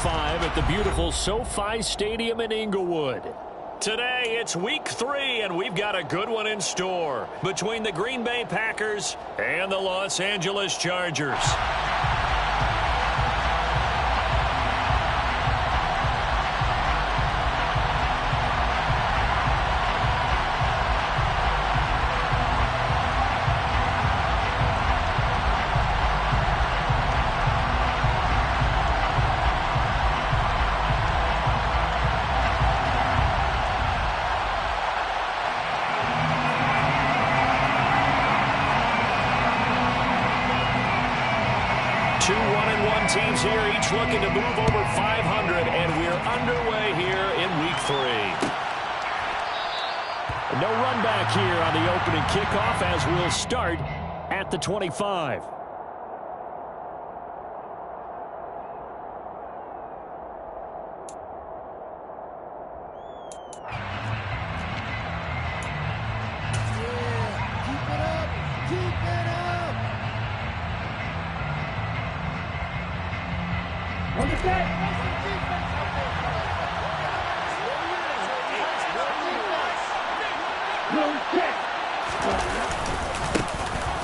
5 at the beautiful SoFi Stadium in Inglewood. Today, it's week 3, and we've got a good one in store between the Green Bay Packers and the Los Angeles Chargers. Two 1-1 teams here, each looking to move over 500, and we're underway here in week 3. No run back here on the opening kickoff as we'll start at the 25.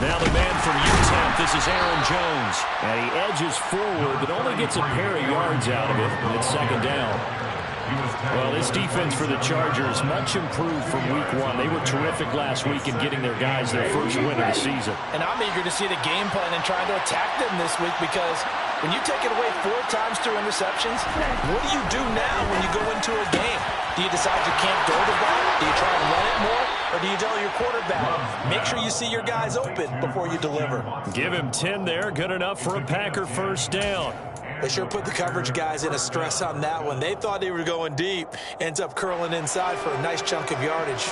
Now the man from UTEP, this is Aaron Jones. And he edges forward, but only gets a pair of yards out of it, and it's second down. Well, this defense for the Chargers, much improved from week 1. They were terrific last week in getting their guys their first win of the season. And I'm eager to see the game plan and trying to attack them this week, because when you take it away 4 times through interceptions, what do you do now when you go into a game? Do you decide you can't throw the ball? Do you try and run it more? Or do you tell your quarterback, make sure you see your guys open before you deliver? Give him 10 there. Good enough for a Packer first down. They sure put the coverage guys in a stress on that one. They thought they were going deep. Ends up curling inside for a nice chunk of yardage.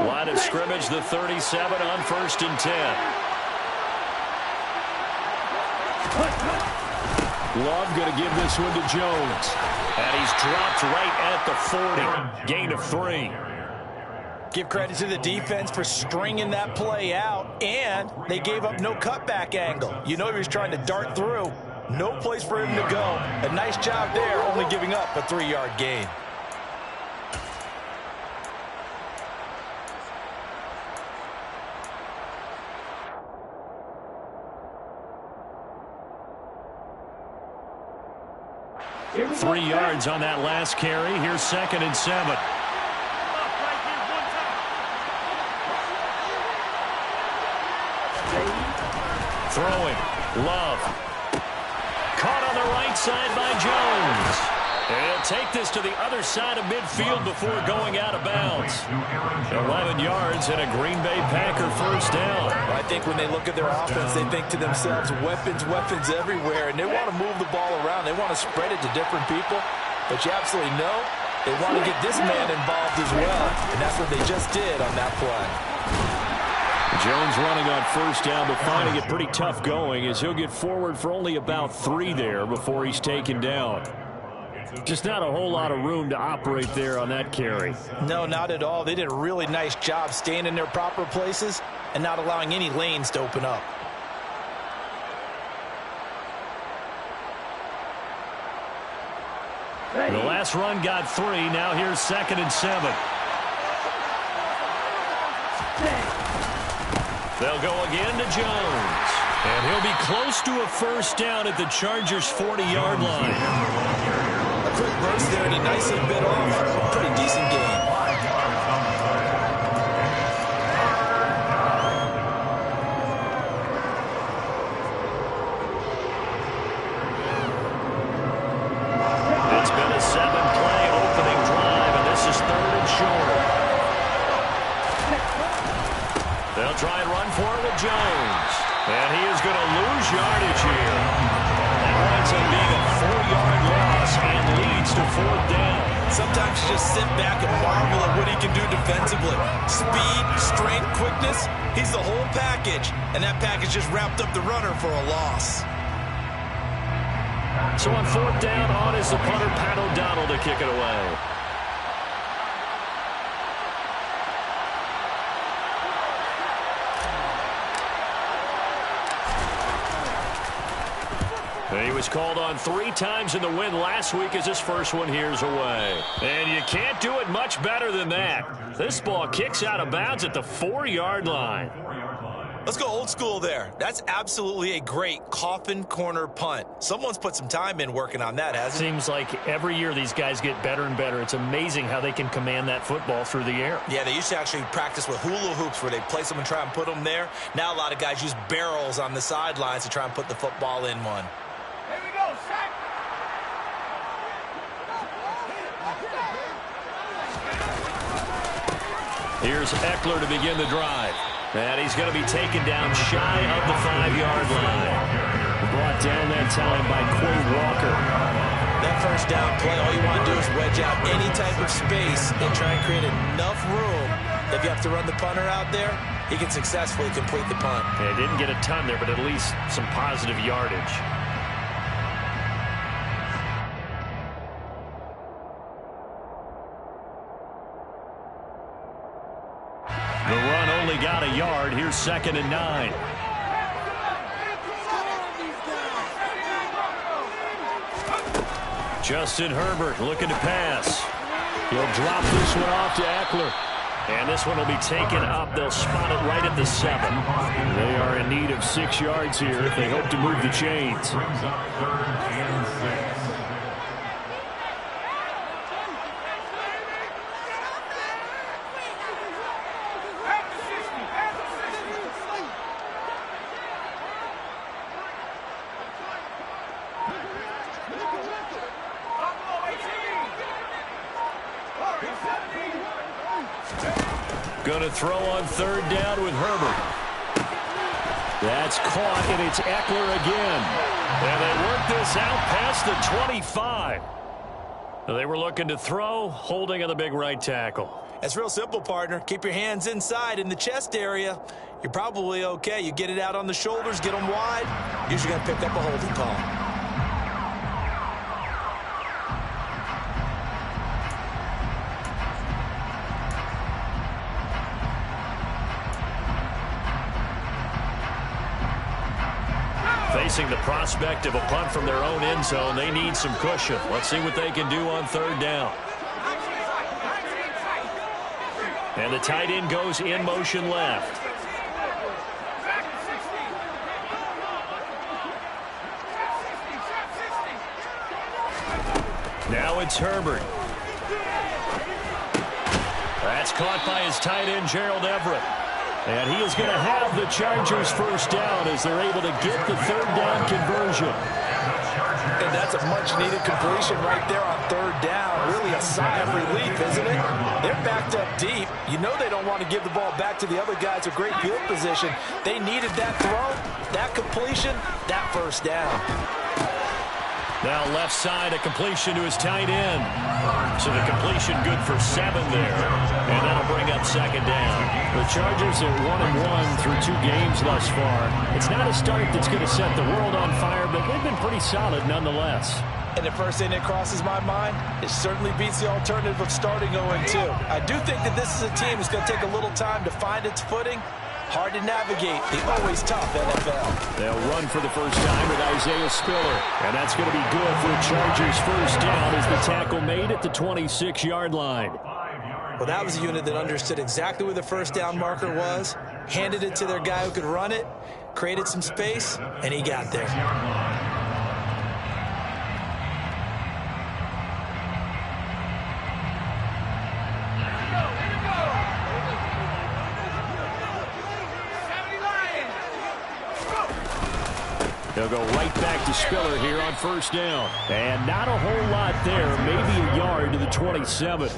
Line of scrimmage, the 37 on 1st and 10. Love going to give this one to Jones. And he's dropped right at the 40. Gain of 3. Give credit to the defense for stringing that play out, and they gave up no cutback angle. You know he was trying to dart through. No place for him to go. A nice job there, only giving up a 3-yard gain. Three yards on that last carry. Here's 2nd and 7. Throwing. Love. Caught on the right side by Jones. And take this to the other side of midfield before going out of bounds. 11 yards and a Green Bay Packer first down. I think when they look at their offense, they think to themselves, weapons, weapons everywhere. And they want to move the ball around. They want to spread it to different people. But you absolutely know they want to get this man involved as well. And that's what they just did on that play. Jones running on first down, but finding it pretty tough going as he'll get forward for only about 3 there before he's taken down. Just not a whole lot of room to operate there on that carry. No, not at all. They did a really nice job staying in their proper places and not allowing any lanes to open up. The last run got 3. Now here's 2nd and 7. They'll go again to Jones. And he'll be close to a first down at the Chargers' 40-yard line. A quick burst there, and he nicely bit off. Pretty decent game. It's been a 7-play opening drive, and this is 3rd and short. They'll try and run for it with Jones. And he is going to lose yardage here. That winds up being a 4-yard loss and leads to 4th down. Sometimes you just sit back and marvel at what he can do defensively. Speed, strength, quickness, he's the whole package. And that package just wrapped up the runner for a loss. So on 4th down, on is the punter, Pat O'Donnell, to kick it away. He was called on 3 times in the win last week as his first one here's away. And you can't do it much better than that. This ball kicks out of bounds at the 4-yard line. Let's go old school there. That's absolutely a great coffin corner punt. Someone's put some time in working on that, hasn't it? Seems like every year these guys get better and better. It's amazing how they can command that football through the air. Yeah, they used to actually practice with hula hoops where they place them and try and put them there. Now a lot of guys use barrels on the sidelines to try and put the football in one. Here we go, sack. Here's Eckler to begin the drive. And he's going to be taken down shy of the 5-yard line. Brought down that time by Quay Walker. That first down play, all you want to do is wedge out any type of space and try and create enough room. If you have to run the punter out there, he can successfully complete the punt. Yeah, didn't get a ton there, but at least some positive yardage. The run only got a yard. Here's 2nd and 9. Justin Herbert looking to pass. He'll drop this one off to Eckler. And this one will be taken up. They'll spot it right at the 7. They are in need of 6 yards here if they hope to move the chains. Going to throw on 3rd down with Herbert. That's caught, and it's Eckler again. And they work this out past the 25. They were looking to throw, holding on the big right tackle. It's real simple, partner. Keep your hands inside in the chest area. You're probably okay. You get it out on the shoulders, get them wide. Usually going to pick up a holding call. Facing the prospect of a punt from their own end zone, they need some cushion. Let's see what they can do on 3rd down. And the tight end goes in motion left. Now it's Herbert. That's caught by his tight end, Gerald Everett. And he is going to have the Chargers first down as they're able to get the 3rd down conversion. And that's a much-needed completion right there on 3rd down. Really a sigh of relief, isn't it? They're backed up deep. You know they don't want to give the ball back to the other guys with great field position. They needed that throw, that completion, that first down. Now left side, a completion to his tight end. So the completion good for 7 there. And that'll bring up 2nd down. The Chargers are 1-1 through 2 games thus far. It's not a start that's going to set the world on fire, but they've been pretty solid nonetheless. And the first thing that crosses my mind, it certainly beats the alternative of starting 0-2. I do think that this is a team that's going to take a little time to find its footing. Hard to navigate the always tough NFL. They'll run for the first time with Isaiah Spiller. And that's going to be good for the Chargers' first down as the tackle made at the 26-yard line. Well, that was a unit that understood exactly where the first down marker was, handed it to their guy who could run it, created some space, and he got there. They'll go right back to Spiller here on first down. And not a whole lot there, maybe a yard to the 27.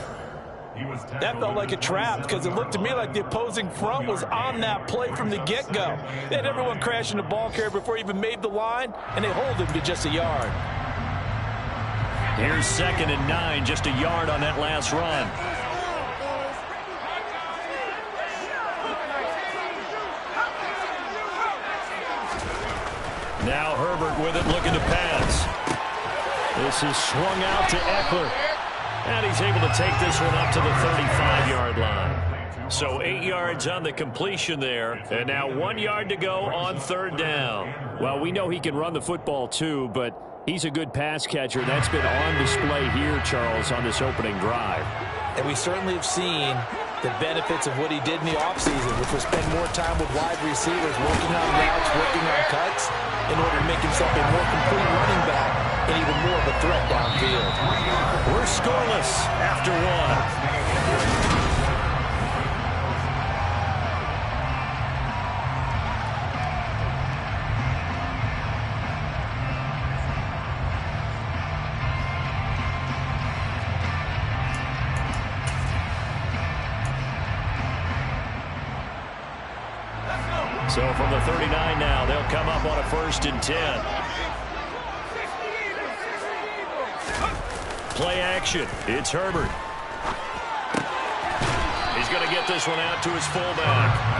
That felt like a trap because it looked to me like the opposing front was on that play from the get-go. They had everyone crashing the ball carrier before he even made the line, and they hold him to just a yard. Here's 2nd and 9, just a yard on that last run. Now Herbert with it, looking to pass. This is swung out to Eckler. And he's able to take this one up to the 35-yard line. So 8 yards on the completion there, and now 1 yard to go on third down. Well, we know he can run the football too, but he's a good pass catcher. That's been on display here, Charles, on this opening drive. And we certainly have seen the benefits of what he did in the offseason, which was spend more time with wide receivers, working on routes, working on cuts, in order to make himself a more complete running back and even more of a threat downfield. We're scoreless after one. So from the 39 now, they'll come up on a 1st and 10. Play action. It's Herbert. He's going to get this one out to his fullback.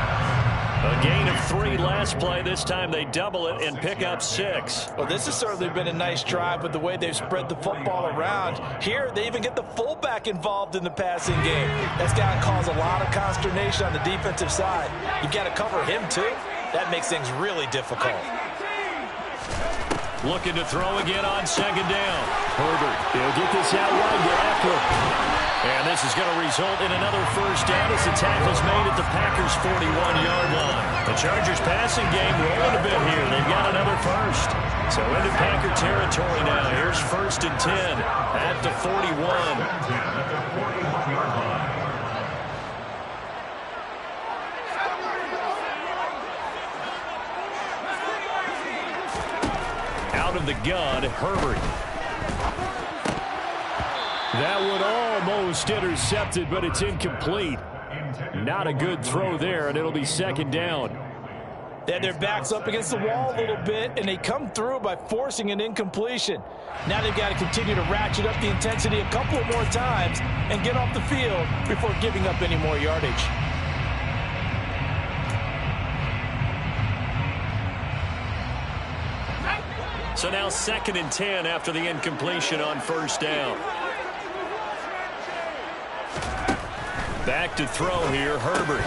A gain of 3 last play. This time they double it and pick up 6. Well, this has certainly been a nice drive with the way they've spread the football around. Here, they even get the fullback involved in the passing game. That's got to cause a lot of consternation on the defensive side. You've got to cover him, too. That makes things really difficult. Looking to throw again on 2nd down. Herbert, he'll get this out wide to Eckler. And this is going to result in another 1st down as the tackle's made at the Packers' 41-yard line. The Chargers passing game rolling a bit here. They've got another 1st. So into Packer territory now. Here's 1st and 10 at the 41. Out of the gun, Herbert. That one almost intercepted, but it's incomplete. Not a good throw there, and it'll be 2nd down. They had their backs up against the wall a little bit, and they come through by forcing an incompletion. Now they've got to continue to ratchet up the intensity a couple of more times and get off the field before giving up any more yardage. So now 2nd and 10 after the incompletion on 1st down. Back to throw here, Herbert.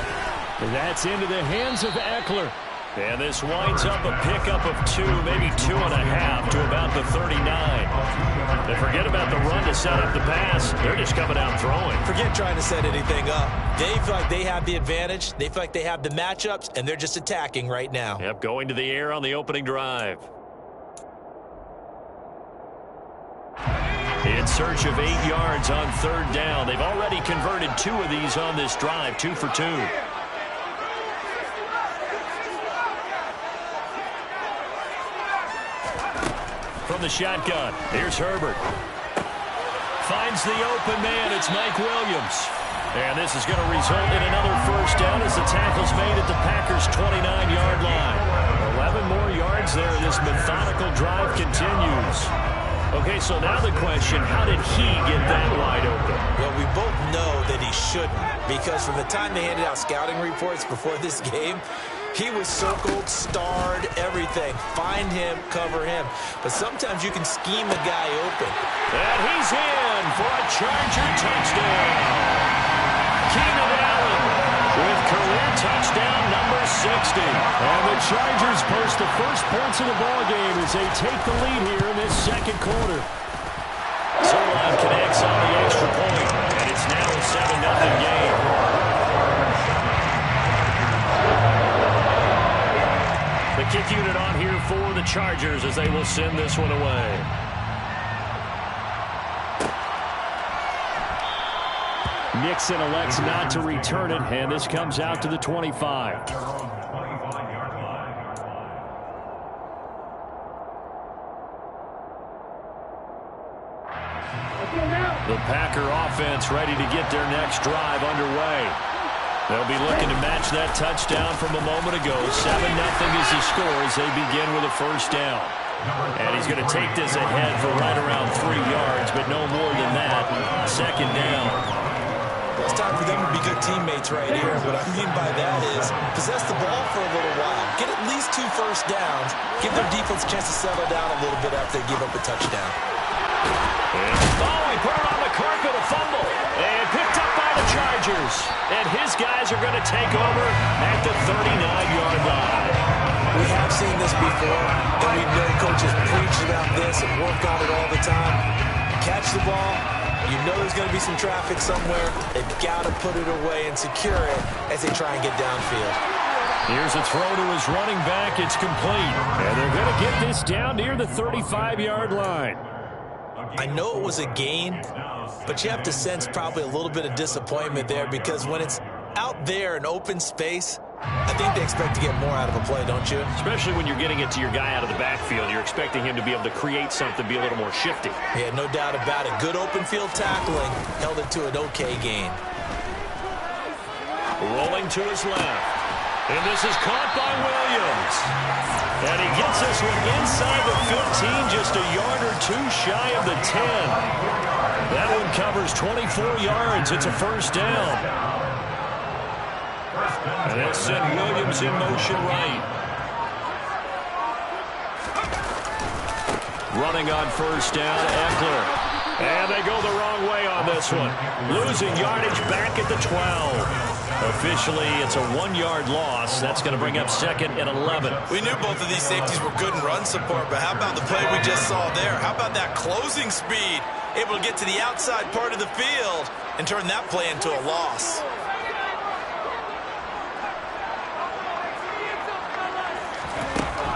And that's into the hands of Eckler. And this winds up a pickup of 2, maybe 2.5 to about the 39. And forget about the run to set up the pass. They're just coming out throwing. Forget trying to set anything up. They feel like they have the advantage. They feel like they have the matchups, and they're just attacking right now. Yep, going to the air on the opening drive. In search of 8 yards on 3rd down. They've already converted 2 of these on this drive, 2 for 2. From the shotgun, here's Herbert. Finds the open man, it's Mike Williams. And this is going to result in another 1st down as the tackle's made at the Packers' 29-yard line. 11 more yards there, and this methodical drive continues. Okay, so now the question, how did he get that wide open? Well, we both know that he shouldn't, because from the time they handed out scouting reports before this game, he was circled, starred, everything. Find him, cover him. But sometimes you can scheme the guy open. And he's in for a Charger touchdown. Keenan Allen with career touchdown number 60. And the Chargers post the first points of the ballgame as they take the lead here in this 2nd quarter. Solon connects on the extra point, and it's now a 7-0 game. The kick unit on here for the Chargers as they will send this one away. Nixon elects not to return it, and this comes out to the 25. The Packer offense ready to get their next drive underway. They'll be looking to match that touchdown from a moment ago. 7-0 is the score as they begin with a 1st down. And he's going to take this ahead for right around 3 yards, but no more than that. 2nd down. It's time for them to be good teammates right here. What I mean by that is possess the ball for a little while. Get at least 2 1st downs. Give their defense a chance to settle down a little bit after they give up a touchdown. And he put it on the carpet, a fumble. And picked up by the Chargers. Chargers. And his guys are going to take over at the 39-yard line. We have seen this before, and we know coaches preach about this and work on it all the time. Catch the ball. You know there's going to be some traffic somewhere. They've got to put it away and secure it as they try and get downfield. Here's a throw to his running back. It's complete. And they're going to get this down near the 35-yard line. I know it was a gain, but you have to sense probably a little bit of disappointment there because when it's out there in open space, I think they expect to get more out of a play, don't you? Especially when you're getting it to your guy out of the backfield. You're expecting him to be able to create something, be a little more shifty. Yeah, no doubt about it. Good open field tackling held it to an okay gain. Rolling to his left. And this is caught by Williams. And he gets this one inside the 15, just a yard or two shy of the 10. That one covers 24 yards. It's a first down. And they'll send Williams in motion right. Running on first down, Eckler. And they go the wrong way on this one. Losing yardage back at the 12. Officially, it's a 1-yard loss. That's going to bring up 2nd and 11. We knew both of these safeties were good in run support, but how about the play we just saw there? How about that closing speed? Able to get to the outside part of the field and turn that play into a loss.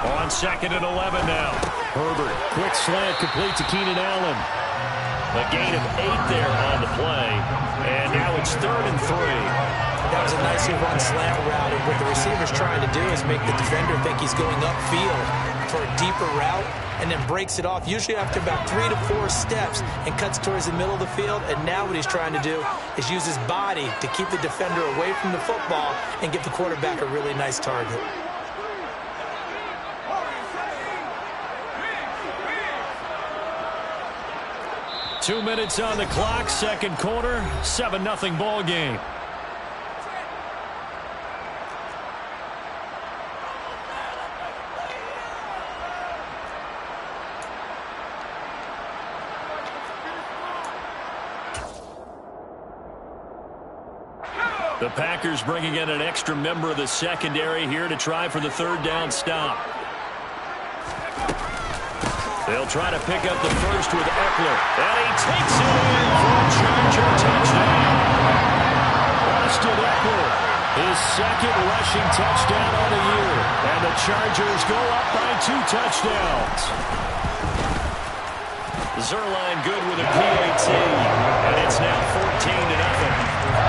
On 2nd and 11 now. Herbert, quick slant complete to Keenan Allen. A gain of 8 there on the play. And now it's 3rd and 3. That was a nicely run slant route, and what the receiver's trying to do is make the defender think he's going upfield for a deeper route, and then breaks it off, usually after about 3 to 4 steps, and cuts towards the middle of the field. And now what he's trying to do is use his body to keep the defender away from the football and give the quarterback a really nice target. Two minutes on the clock, second quarter, 7-0 ball game. The Packers bringing in an extra member of the secondary here to try for the 3rd down stop. They'll try to pick up the first with Eckler. And he takes it in for a Charger touchdown. Austin Eckler, his 2nd rushing touchdown on the year. And the Chargers go up by 2 touchdowns. Zuerlein good with a PAT. And it's now 14-0.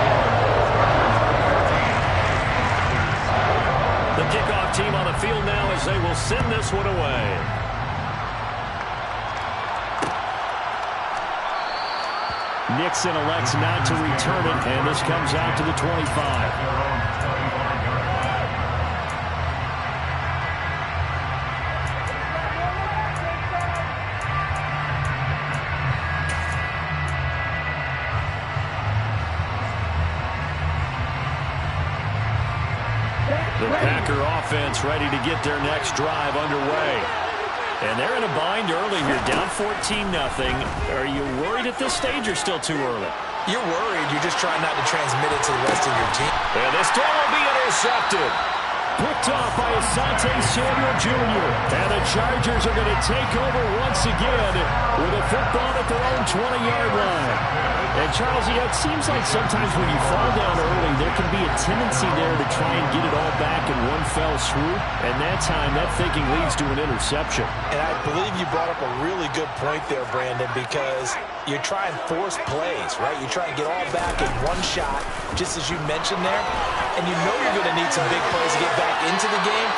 The kickoff team on the field now as they will send this one away. Nixon elects not to return it, and this comes out to the 25. The Packer offense ready to get their next drive underway. And they're in a bind early here, down 14-0. Are you worried at this stage or still too early? You're worried. You're just trying not to transmit it to the rest of your team. And this throw will be intercepted. Picked off by Asante Samuel Jr. And the Chargers are going to take over once again with a football at their own 20-yard line. And, Charles, it seems like sometimes when you fall down early, there can be a tendency there to try and get it all back in one fell swoop. And that time, that thinking leads to an interception. And I believe you brought up a really good point there, Brandon, because you try and force plays, right? You try and get all back in one shot, just as you mentioned there. And you know you're going to need some big plays to get back into the game.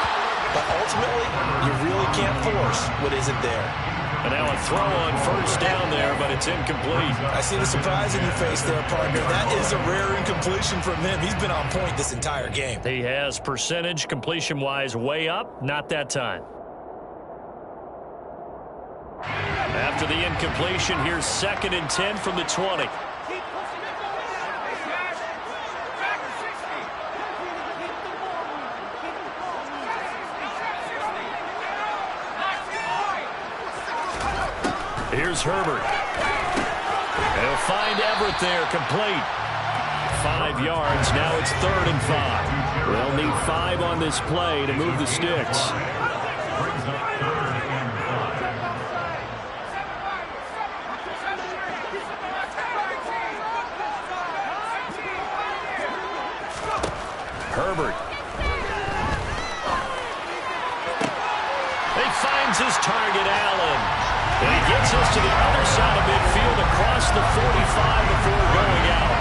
But ultimately, you really can't force what isn't there. And now a throw on first down there, but it's incomplete. I see the surprise in your face there, partner. That is a rare incompletion from him. He's been on point this entire game. He has percentage completion-wise way up, not that time. After the incompletion, here's 2nd and 10 from the 20. Here's Herbert. They'll find Everett there, complete. 5 yards. Now it's 3rd and 5. They'll need 5 on this play to move the sticks. Herbert. He finds his target, Allen. And he gets us to the other side of midfield across the 45 before going out.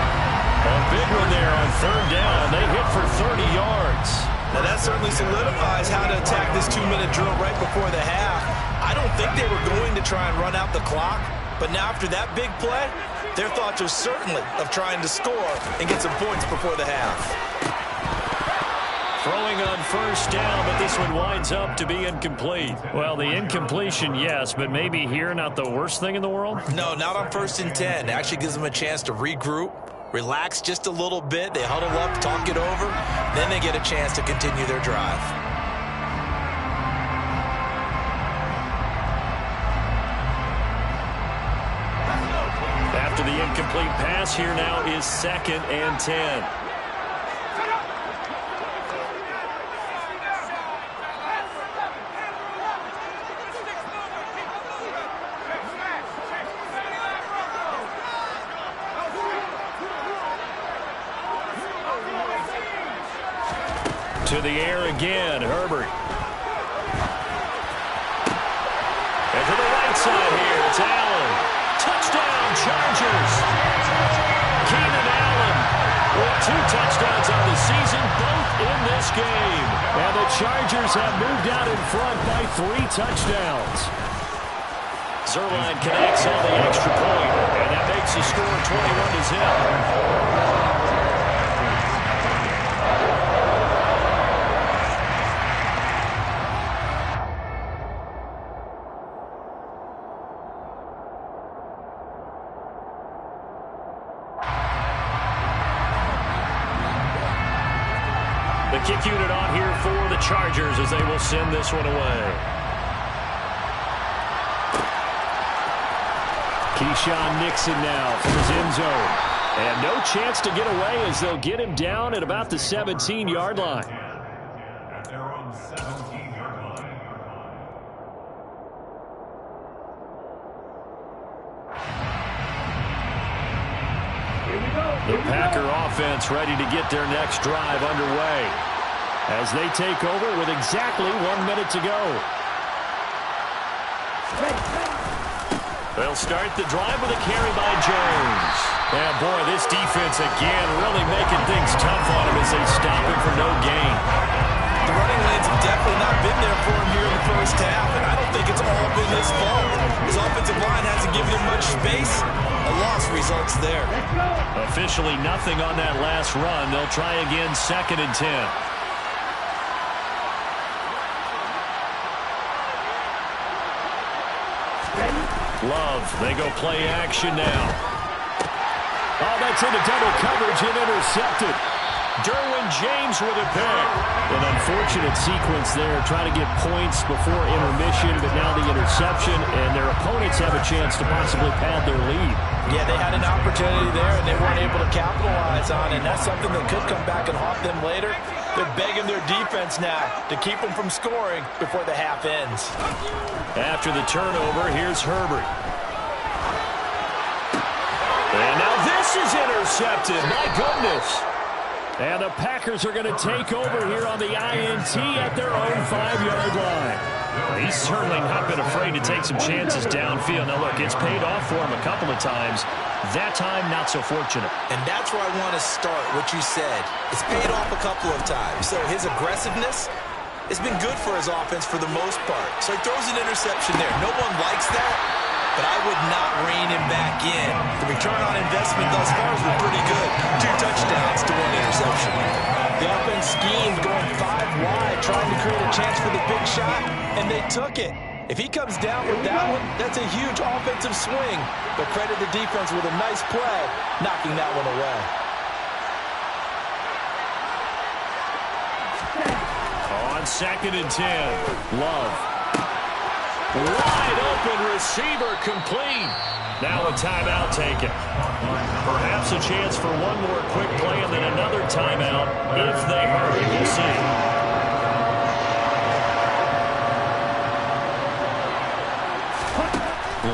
A big one there on 3rd down. They hit for 30 yards. Now that certainly solidifies how to attack this 2-minute drill right before the half. I don't think they were going to try and run out the clock, but now after that big play, their thoughts are certainly of trying to score and get some points before the half. Throwing on 1st down, but this one winds up to be incomplete. Well, the incompletion, yes, but maybe here not the worst thing in the world? No, not on 1st and 10. It actually gives them a chance to regroup, relax just a little bit. They huddle up, talk it over. Then they get a chance to continue their drive. After the incomplete pass, here now is 2nd and 10. To the air again, Herbert. And to the right side here, it's Allen. Touchdown, Chargers. Keenan Allen with 2 touchdowns on the season, both in this game. And the Chargers have moved out in front by 3 touchdowns. Zuerlein connects on the extra point, and that makes the score 21-0. The kick unit on here for the Chargers as they will send this one away. Keyshawn Nixon now from his end zone. And no chance to get away as they'll get him down at about the 17-yard line. The Packer offense ready to get their next drive underway as they take over with exactly 1 minute to go. They'll start the drive with a carry by Jones. And boy, this defense again really making things tough on him as they stop him for no gain. The running lanes have definitely not been there for him here in the first half, and I don't think it's all been his fault. His offensive line hasn't given him much space. A loss results there. Officially nothing on that last run. They'll try again, 2nd and 10. Love, they go play action now. Oh, that's into double coverage and intercepted. Derwin James with a pick. An unfortunate sequence there, trying to get points before intermission, but now the interception, and their opponents have a chance to possibly pad their lead. Yeah, they had an opportunity there, and they weren't able to capitalize on it, and that's something that could come back and haunt them later. They're begging their defense now to keep them from scoring before the half ends. After the turnover, here's Herbert. And now this is intercepted. My goodness. And the Packers are going to take over here on the INT at their own 5-yard line. Well, he's certainly not been afraid to take some chances downfield. Now, look, it's paid off for him a couple of times. That time, not so fortunate. And that's where I want to start, what you said. It's paid off a couple of times. So his aggressiveness has been good for his offense for the most part. So he throws an interception there. No one likes that, but I would not rein him back in. The return on investment thus far has been pretty good. 2 touchdowns to 1 interception. The offense schemed going 5 wide, trying to create a chance for the big shot, and they took it. If he comes down with that one, that's a huge offensive swing. But credit the defense with a nice play, knocking that one away. On 2nd and 10, Love. Wide open receiver complete. Now a timeout taken. Perhaps a chance for one more quick play and then another timeout if they hurry. We'll see.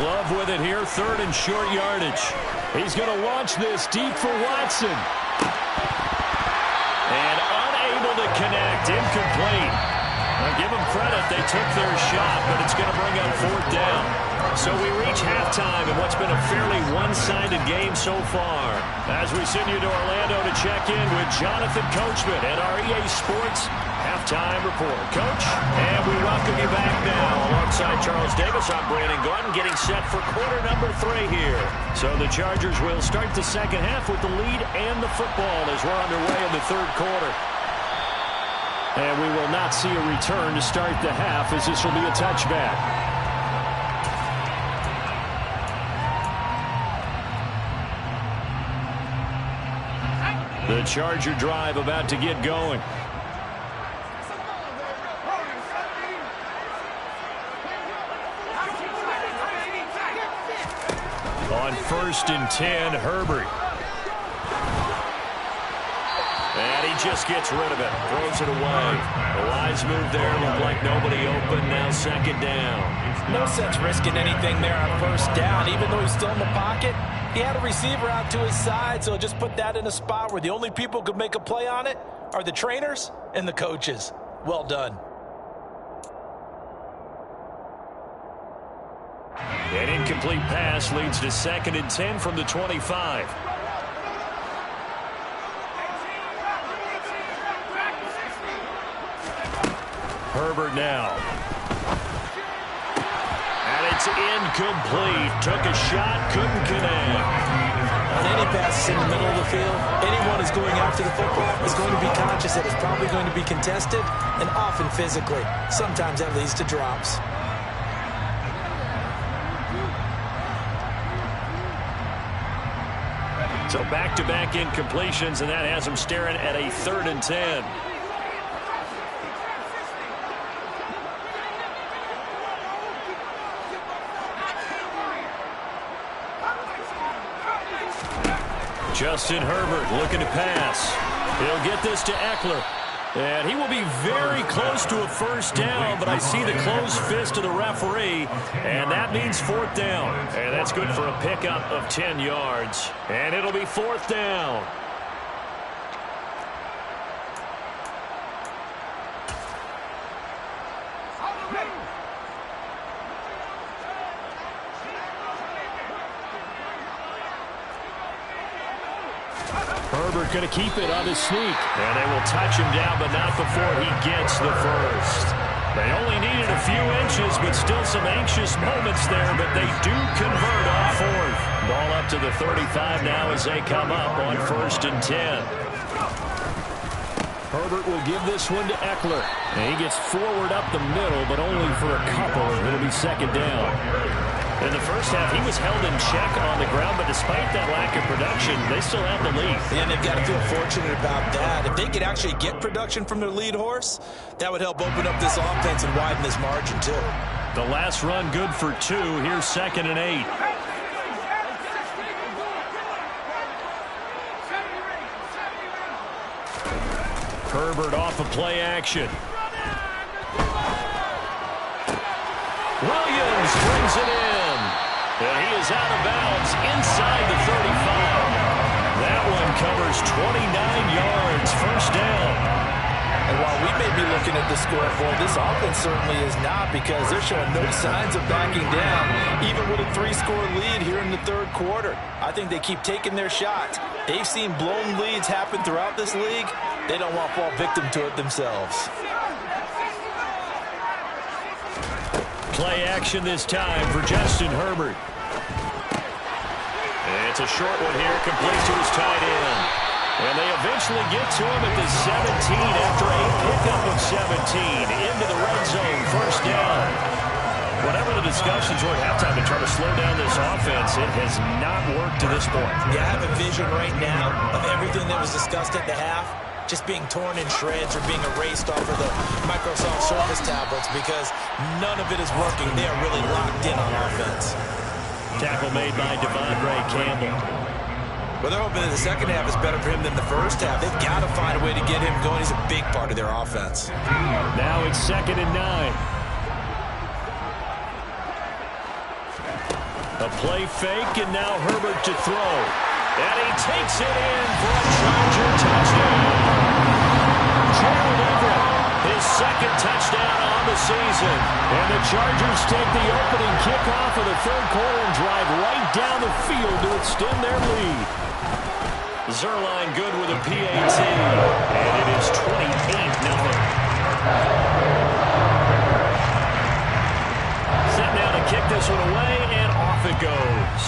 Love with it here, third and short yardage. He's going to launch this deep for Watson. And unable to connect, incomplete. Now give them credit, they took their shot, but it's going to bring up fourth down. So we reach halftime in what's been a fairly one-sided game so far. As we send you to Orlando to check in with Jonathan Coachman at our EA Sports Halftime Report. Coach, and we welcome you back now. Alongside Charles Davis, I'm Brandon Gaudin, getting set for quarter number 3 here. So the Chargers will start the second half with the lead and the football as we're underway in the third quarter. And we will not see a return to start the half, as this will be a touchback. The Charger drive about to get going. On 1st and 10, Herbert. And he just gets rid of it, throws it away. A wise move there, looked like nobody open, now second down. No sense risking anything there on first down, even though he's still in the pocket. He had a receiver out to his side, so just put that in a spot where the only people who could make a play on it are the trainers and the coaches. Well done. An incomplete pass leads to 2nd and 10 from the 25. Herbert now. And it's incomplete. Took a shot, couldn't connect. On any passes in the middle of the field, anyone who's going after the football is going to be conscious that it's probably going to be contested and often physically. Sometimes that leads to drops. So back-to-back incompletions, and that has him staring at a 3rd and 10. Justin Herbert looking to pass. He'll get this to Eckler. And he will be very close to a first down, but I see the closed fist of the referee, and that means 4th down. And that's good for a pickup of 10 yards. And it'll be 4th down. Herbert going to keep it on his sneak. And they will touch him down, but not before he gets the first. They only needed a few inches, but still some anxious moments there, but they do convert on 4th. Ball up to the 35 now as they come up on 1st and 10. Herbert will give this one to Eckler. And he gets forward up the middle, but only for a couple. It'll be 2nd down. In the first half, he was held in check on the ground, but despite that lack of production, they still have the lead. And they've got to feel fortunate about that. If they could actually get production from their lead horse, that would help open up this offense and widen this margin, too. The last run good for 2. Here's 2nd and 8. Herbert off of play action. Williams brings it in. And he is out of bounds inside the 35. That one covers 29 yards. First down. And while we may be looking at the scoreboard, this offense certainly is not, because they're showing no signs of backing down, even with a 3-score lead here in the third quarter. I think they keep taking their shots. They've seen blown leads happen throughout this league. They don't want to fall victim to it themselves. Play action this time for Justin Herbert. It's a short one here, complete to his tight end. And they eventually get to him at the 17 after a pickup of 17 into the red zone. First down. Whatever the discussions were at halftime to try to slow down this offense, it has not worked to this point. Yeah, I have a vision right now of everything that was discussed at the half just being torn in shreds or being erased off of the Microsoft Surface tablets because none of it is working. They are really locked in on offense. Tackle made by Devondre Campbell. Well, they're hoping that the second half is better for him than the first half. They've got to find a way to get him going. He's a big part of their offense. Now it's 2nd and 9. A play fake, and now Herbert to throw. And he takes it in for a Charger touchdown. Gerald Everett, his 2nd touchdown on the season. And the Chargers take the opening kickoff of the 3rd quarter and drive right down the field to extend their lead. Zuerlein good with a PAT. And it is 28-0. Set now to kick this one away, and off it goes.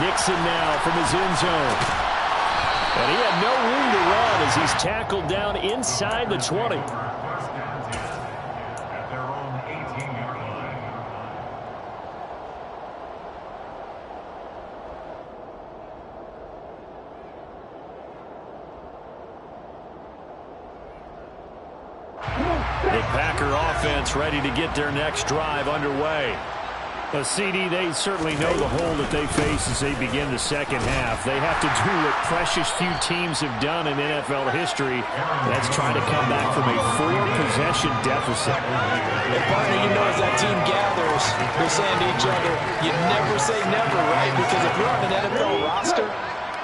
Nixon now from his end zone. And he had no room to run as he's tackled down inside the 20. The Packer offense ready to get their next drive underway. CD, they certainly know the hole that they face as they begin the second half. They have to do what precious few teams have done in NFL history. That's try to come back from a 4-possession deficit. And partner, you know, as that team gathers, they're saying to each other, you never say never, right? Because if you're on an NFL roster,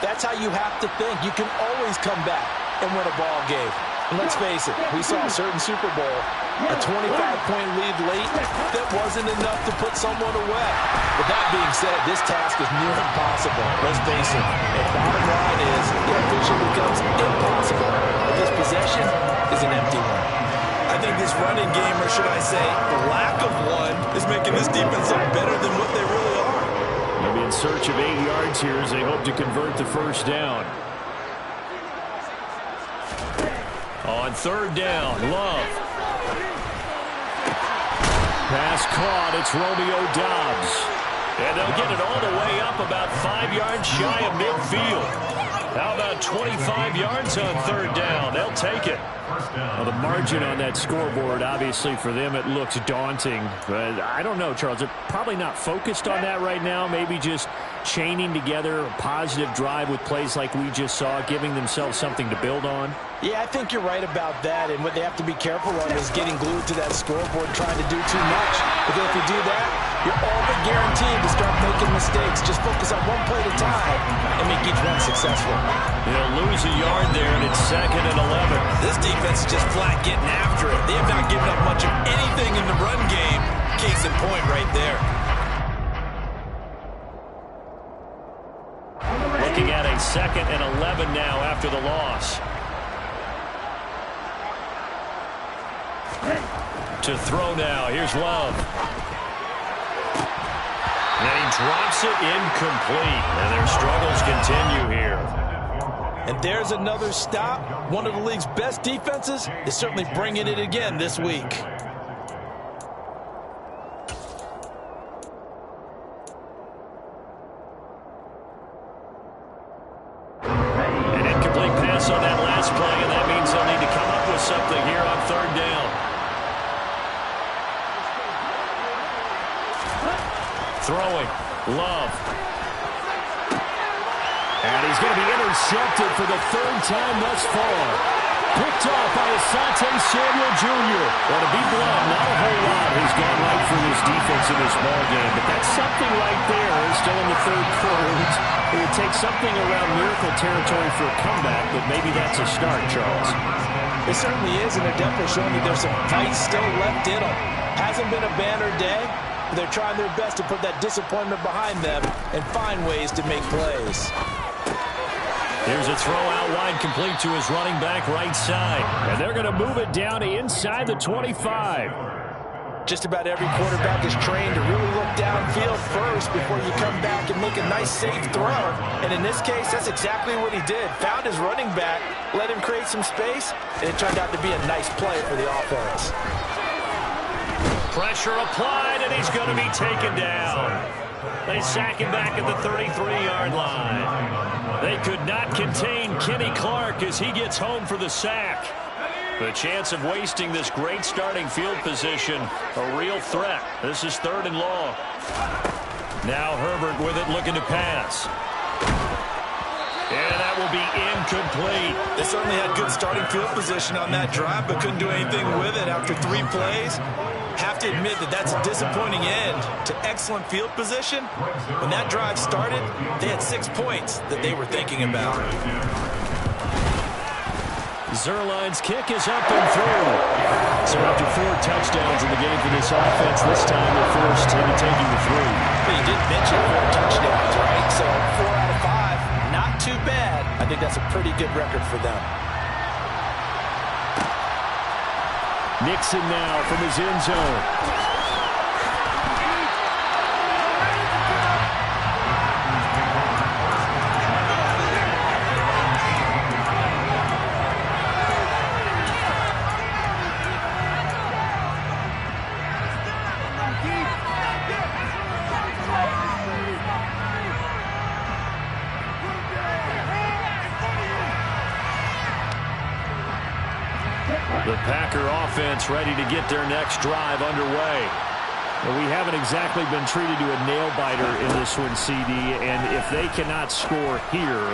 that's how you have to think. You can always come back and win a ball game. And let's face it, we saw a certain Super Bowl, a 25-point lead late, that wasn't enough to put someone away. But that being said, this task is near impossible. Let's face it. The bottom line is it officially becomes impossible. But this possession is an empty one. I think this running game, or should I say lack of one, is making this defense look better than what they really are. They'll be in search of 8 yards here as they hope to convert the first down. On 3rd down, Love. Pass caught, it's Romeo Doubs. And they'll get it all the way up about 5 yards shy of midfield. How about 25 yards on 3rd down? They'll take it. Well, the margin on that scoreboard, obviously for them it looks daunting. But I don't know, Charles. They're probably not focused on that right now. Maybe just chaining together a positive drive with plays like we just saw, giving themselves something to build on. Yeah, I think you're right about that. And what they have to be careful of is getting glued to that scoreboard trying to do too much. Because if you do that, you're all but guaranteed to start making mistakes. Just focus on one play at a time and make each one successful. They'll lose a yard there, and it's 2nd and 11. This defense is just flat getting after it. They have not given up much of anything in the run game. Case in point right there. Looking at a 2nd and 11 now after the loss. To throw now. Here's Love. And he drops it incomplete. And their struggles continue here. And there's another stop. One of the league's best defenses is certainly bringing it again this week. An incomplete pass on that last play, and that means they'll need to come up with something here on 3rd down. Throwing, Love. And he's going to be intercepted for the 3rd time thus far. Picked off by Asante Samuel Jr. Well, to be blunt, not a whole lot has gone right for this defense in this ballgame, but that's something right there. Still in the 3rd quarter. It would take something around miracle territory for a comeback, but maybe that's a start, Charles. It certainly is, and they're definitely showing that there's some fight still left in them. Hasn't been a banner day. They're trying their best to put that disappointment behind them and find ways to make plays. Here's a throw out wide, complete to his running back right side. And they're going to move it down to inside the 25. Just about every quarterback is trained to really look downfield first before you come back and make a nice, safe throw. And in this case, that's exactly what he did. Found his running back, let him create some space, and it turned out to be a nice play for the offense. Pressure applied, and he's going to be taken down. They sack him back at the 33-yard line. They could not contain Kenny Clark as he gets home for the sack. The chance of wasting this great starting field position, a real threat. This is 3rd and long. Now Herbert with it, looking to pass. And that will be incomplete. They certainly had good starting field position on that drive, but couldn't do anything with it after 3 plays. Have to admit that that's a disappointing end to excellent field position. When that drive started, they had 6 points that they were thinking about. Zuerlein's kick is up and through. So after 4 touchdowns in the game for this offense, this time they're forced into taking the 3. But you did mention 4 touchdowns, right? So 4 out of 5, not too bad. I think that's a pretty good record for them. Nixon now from his end zone. The Packer offense ready to get their next drive underway. Well, we haven't exactly been treated to a nail-biter in this one, CD, and if they cannot score here,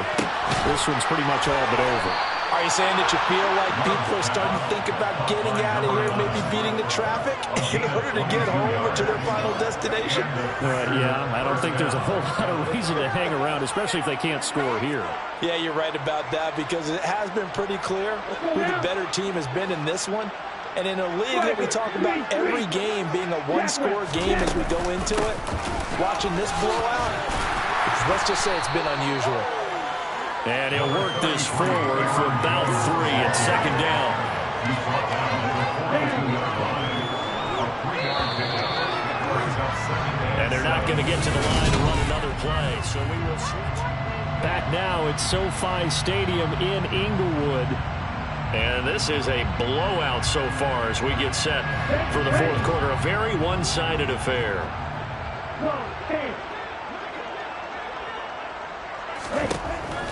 this one's pretty much all but over. Are you saying that you feel like people are starting to think about getting out of here, maybe beating the traffic in order to get home or to their final destination? Yeah, I don't think there's a whole lot of reason to hang around, especially if they can't score here. Yeah, you're right about that because it has been pretty clear who the better team has been in this one. And in a league that we talk about every game being a one-score game as we go into it, watching this blowout, let's just say it's been unusual. And he'll work this forward for about 3 at 2nd down. And they're not going to get to the line to run another play, so we will switch. Back now at SoFi Stadium in Inglewood. And this is a blowout so far as we get set for the 4th quarter. A very one-sided affair.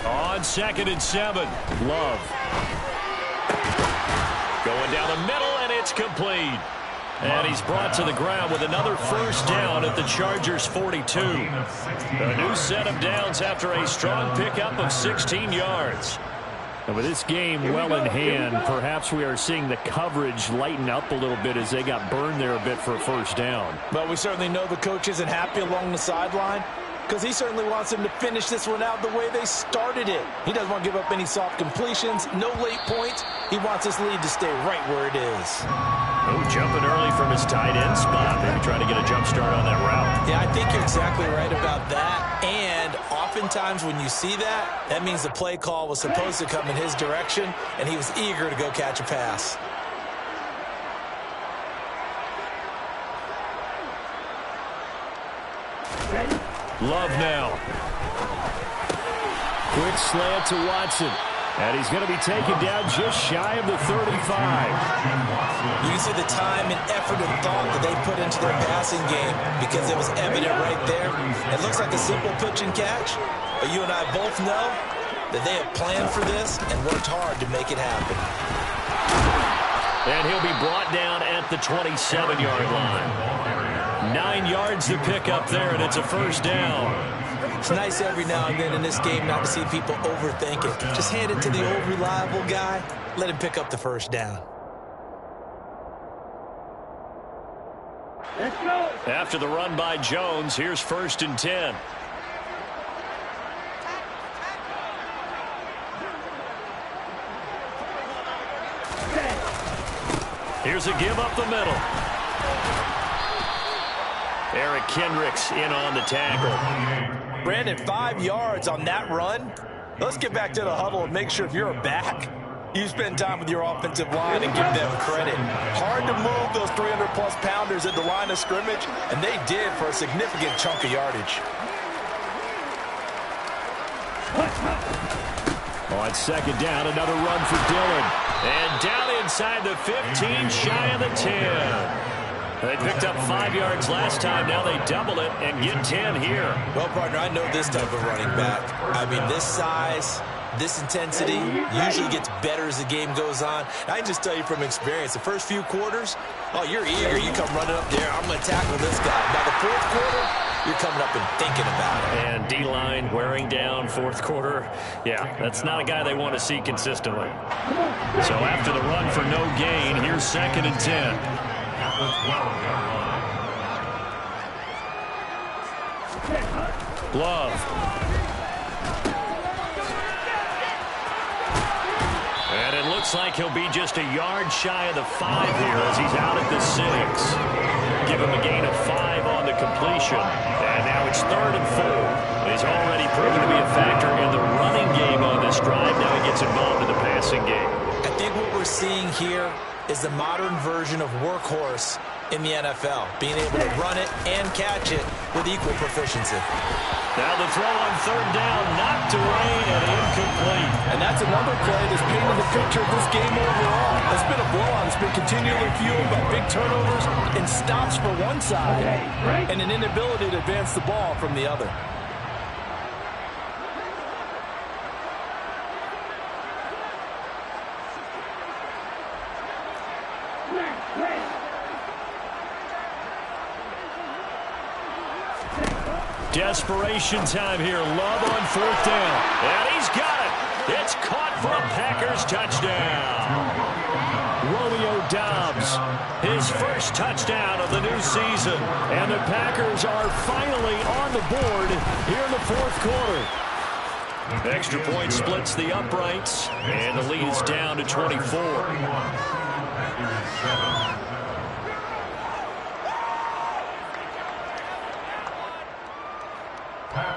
On 2nd and 7, Love. Going down the middle, and it's complete. And he's brought to the ground with another first down at the Chargers' 42. A new set of downs after a strong pickup of 16 yards. And with this game well in hand, perhaps we are seeing the coverage lighten up a little bit as they got burned there a bit for a first down. But we certainly know the coach isn't happy along the sideline because he certainly wants them to finish this one out the way they started it. He doesn't want to give up any soft completions, no late points. He wants his lead to stay right where it is. Oh, jumping early from his tight end spot. Maybe trying to get a jump start on that route. Yeah, I think you're exactly right about that. And oftentimes when you see that, that means the play call was supposed to come in his direction, and he was eager to go catch a pass. Love now. Quick slant to Watson. And he's going to be taken down just shy of the 35. You can see the time and effort and thought that they put into their passing game because it was evident right there. It looks like a simple pitch and catch, but you and I both know that they have planned for this and worked hard to make it happen. And he'll be brought down at the 27-yard line. 9 yards to pick up there, and it's a first down. It's nice every now and then in this game not to see people overthink it. Just hand it to the old reliable guy. Let him pick up the first down. Let's go. After the run by Jones, here's 1st and 10. Here's a give up the middle. Eric Kendricks in on the tackle. Brandon, 5 yards on that run. Let's get back to the huddle and make sure if you're a back, you spend time with your offensive line and give them credit. Hard to move those 300-plus pounders at the line of scrimmage, and they did for a significant chunk of yardage. On 2nd down, another run for Dillon. And down inside the 15, shy of the 10. They picked up 5 yards last time. Now they double it and get 10 here. Well, partner, I know this type of running back. I mean, this size, this intensity usually gets better as the game goes on. I can just tell you from experience, the first few quarters, oh, you're eager. You come running up there. I'm going to tackle this guy. By the fourth quarter, you're coming up and thinking about it. And D-line wearing down fourth quarter. Yeah, that's not a guy they want to see consistently. So after the run for no gain, here's 2nd and 10. Love. And it looks like he'll be just a yard shy of the 5 here as he's out at the 6. Give him a gain of 5 on the completion. And now it's 3rd and 4. He's already proven to be a factor in the running game on this drive. Now he gets involved in the passing game. I think what we're seeing here is the modern version of workhorse in the NFL, being able to run it and catch it with equal proficiency. Now the throw on 3rd down, knocked away and incomplete. And that's another play that's painted the picture of this game overall. It's been a blowout. It's been continually fueled by big turnovers and stops for one side and an inability to advance the ball from the other. Desperation time here. Love on 4th down. And he's got it. It's caught for a Packers touchdown. Romeo Doubs, his first touchdown of the new season. And the Packers are finally on the board here in the 4th quarter. Extra point splits the uprights. And the lead is down to 24.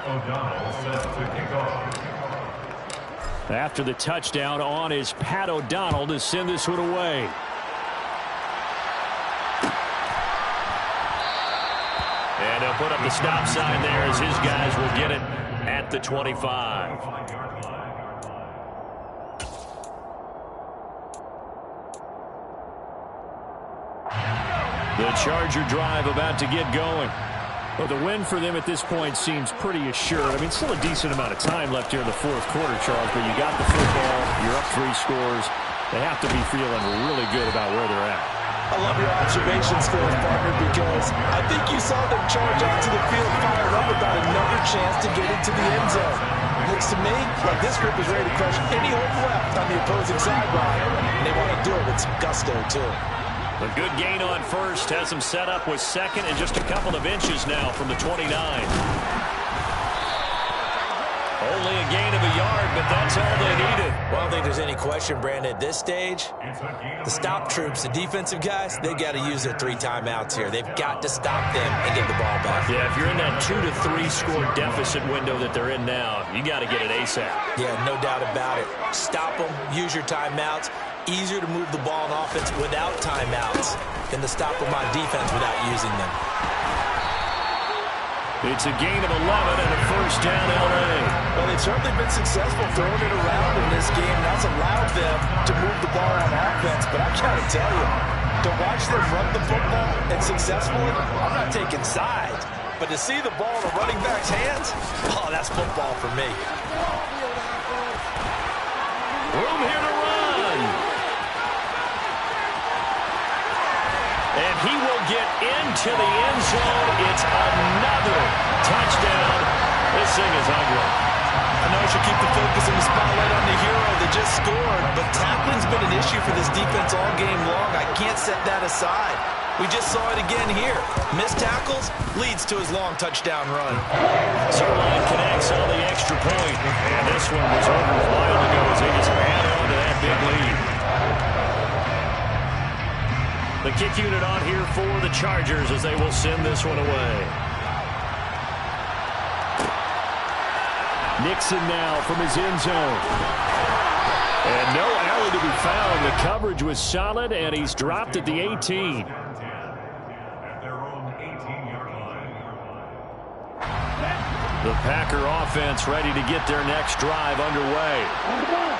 O'Donnell set to kick off. After the touchdown, on is Pat O'Donnell to send this one away. And they'll put up the stop sign there as his guys will get it at the 25. The Charger drive about to get going. Well, the win for them at this point seems pretty assured. I mean, still a decent amount of time left here in the 4th quarter, Charles, but you got the football, you're up 3 scores. They have to be feeling really good about where they're at. I love your observation skills, partner, because I think you saw them charge onto the field fired up about another chance to get into the end zone. Looks to me like this group is ready to crush any hope left on the opposing sideline, and they want to do it with some gusto, too. A good gain on 1st has them set up with 2nd and just a couple of inches now from the 29. Only a gain of a yard, but that's all they needed. Well, I don't think there's any question, Brandon, at this stage, the stop troops, the defensive guys, they've got to use their 3 timeouts here. They've got to stop them and get the ball back. Yeah, if you're in that 2 to 3 score deficit window that they're in now, you got to get it ASAP. Yeah, no doubt about it. Stop them, use your timeouts. Easier to move the ball on offense without timeouts than to stop them on defense without using them. It's a gain of 11 and a 1st down L.A. Well, they've certainly been successful throwing it around in this game. That's allowed them to move the ball on offense. But I got to tell you, to watch them run the football and successfully, I'm not taking sides. But to see the ball in a running back's hands, oh, that's football for me. Room here to run. And he will get into the end zone. It's another touchdown. This thing is ugly. I know I should keep the focus and the spotlight on the hero that just scored, but tackling's been an issue for this defense all game long. I can't set that aside. We just saw it again here. Missed tackles leads to his long touchdown run. Zuerlein connects on the extra point. And this one was over a while ago as they just ran on to that big lead. The kick unit on here for the Chargers as they will send this one away. Nixon now from his end zone. And no alley to be found. The coverage was solid, and he's dropped at the 18. The Packer offense ready to get their next drive underway.